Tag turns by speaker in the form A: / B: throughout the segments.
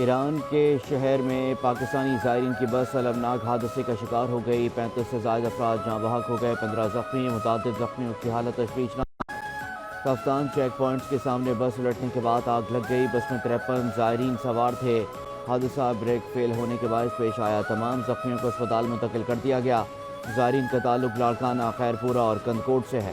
A: ایران کے شہر میں پاکستانی زائرین کی بس المناک حادثے کا شکار ہو گئی۔ 35 سے زائد افراد جاں بحق ہو گئے، 15 زخمی، متعدد زخمیوں کی حالت تشویشناک۔ کفتان چیک پوائنٹس کے سامنے بس الٹنے کے بعد آگ لگ گئی۔ بس میں 53 زائرین سوار تھے۔ حادثہ بریک فیل ہونے کے باعث پیش آیا۔ تمام زخمیوں کو اسپتال منتقل کر دیا گیا۔ زائرین کا تعلق لاڑکانہ، خیرپورہ اور کندکوٹ سے ہے۔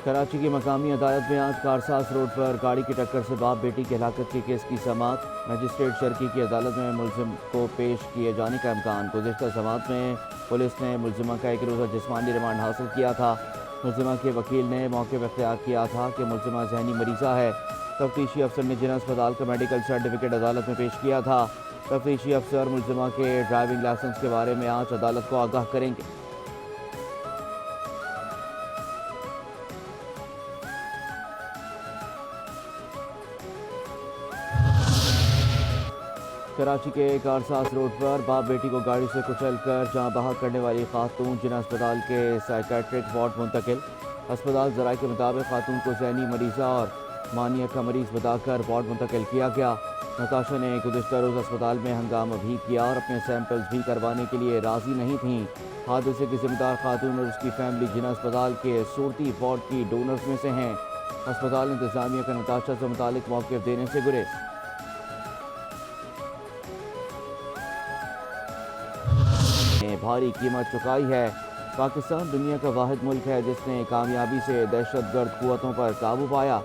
A: کراچی کی مقامی عدالت میں آج کارساز روڈ پر گاڑی کی ٹکر سے باپ بیٹی کی ہلاکت کے کیس کی سماعت۔ مجسٹریٹ شرکی کی عدالت میں ملزم کو پیش کیے جانے کا امکان۔ گزشتہ سماعت میں پولیس نے ملزمہ کا 1 روزہ جسمانی ریمانڈ حاصل کیا تھا۔ ملزمہ کے وکیل نے موقع پر اختیار کیا تھا کہ ملزمہ ذہنی مریضہ ہے۔ تفتیشی افسر نے جناح اسپتال کا میڈیکل سرٹیفکیٹ عدالت میں پیش کیا تھا۔ تفتیشی افسر ملزمہ کے ڈرائیونگ لائسنس کے بارے میں آج عدالت کو آگاہ کریں گے۔ کراچی کے کارساز روڈ پر باپ بیٹی کو گاڑی سے کچل کر جاں بحق کرنے والی خاتون جناح اسپتال کے سائیکیٹرک وارڈ منتقل۔ اسپتال ذرائع کے مطابق خاتون کو ذہنی مریضہ اور مانیہ کا مریض بتا کر وارڈ منتقل کیا گیا۔ نتاشا نے گزشتہ روز اسپتال میں ہنگامہ بھی کیا اور اپنے سیمپلز بھی کروانے کے لیے راضی نہیں تھیں۔ حادثے کی ذمہ دار خاتون اور اس کی فیملی جناح اسپتال کے صورتی وارڈ کی ڈونرز میں سے ہیں۔ اسپتال انتظامیہ کا نتاشا سے متعلق موقف دینے سے گریز۔ بھاری قیمت چکائی ہے۔ پاکستان دنیا کا واحد ملک ہے جس نے کامیابی سے دہشت گرد قوتوں پر قابو پایا۔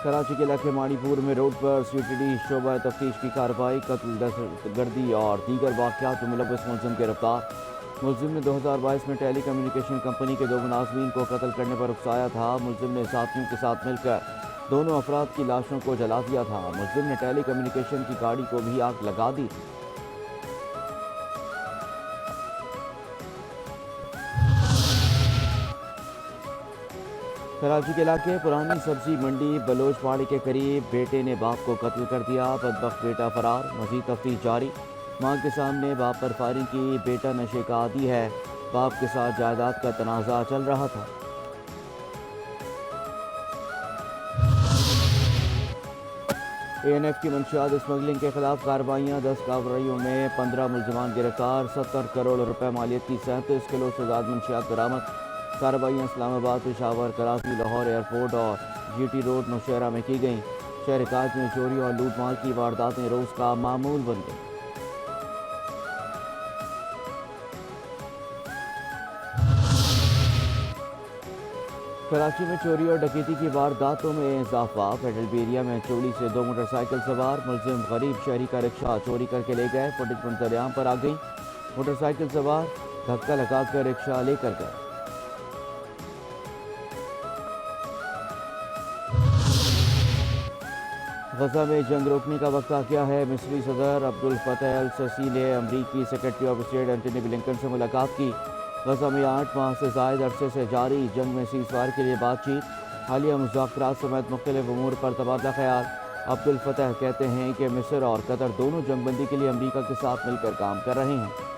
A: کراچی کے علاقے مانی پور میں روڈ پر سی ٹی ڈی شعبہ تفتیش کی کارروائی۔ قتل، دہشت گردی اور دیگر واقعات میں ملوث ملزم گرفتار۔ ملزم نے 2022 میں ٹیلی کمیونیکیشن کمپنی کے 2 ملازمین کو قتل کرنے پر اکسایا تھا۔ ملزم نے ساتھیوں کے ساتھ مل کر دونوں افراد کی لاشوں کو جلا دیا تھا۔ ملزم نے ٹیلی کمیونیکیشن کی گاڑی کو بھی آگ لگا دی۔ کراچی کے علاقے پرانی سبزی منڈی بلوچ پہاڑی کے قریب بیٹے نے باپ کو قتل کر دیا۔ بدبخت بیٹا فرار، مزید تفتیش جاری۔ ماں کے سامنے باپ پر فائرنگ کی۔ بیٹا نشے کا عادی ہے۔ باپ کے ساتھ جائیداد کا تنازع چل رہا تھا۔ اے این ایف کی منشیات اسمگلنگ کے خلاف کارروائیاں۔ 10 کارروائیوں میں 15 ملزمان گرفتار۔ 70 کروڑ روپے مالیت کی 37 کلو سے زیادہ منشیات برآمد۔ کارروائیاں اسلام آباد، پشاور، کراچی، لاہور ایئرپورٹ اور جی ٹی روڈ نوشہرہ میں کی گئیں۔ شہر کاج میں چوری اور لوٹ مار کی وارداتیں روز کا معمول بن گئیں۔ کراچی میں چوری اور ڈکیتی کی وارداتوں میں اضافہ۔ فیڈرل بیریا میں چوری سے 2 موٹر سائیکل سوار ملزم غریب شہری کا رکشہ چوری کر کے لے گئے۔ فوٹیج منظر عام پر آ گئی۔ موٹر سائیکل سوار دھکا لگا کر رکشہ لے کر گئے۔ غزہ میں جنگ روکنے کا وقت آ گیا ہے۔ مصری صدر عبدالفتاح السیسی نے امریکی secretary of state Antony Blinken سے ملاقات کی۔ غزہ میں 8 ماہ سے زائد عرصے سے جاری جنگ میں سیز فائر کے لیے بات چیت، حالیہ مذاکرات سمیت مختلف امور پر تبادلہ خیال۔ عبدالفتاح کہتے ہیں کہ مصر اور قطر دونوں جنگ بندی کے لیے امریکہ کے ساتھ مل کر کام کر رہے ہیں۔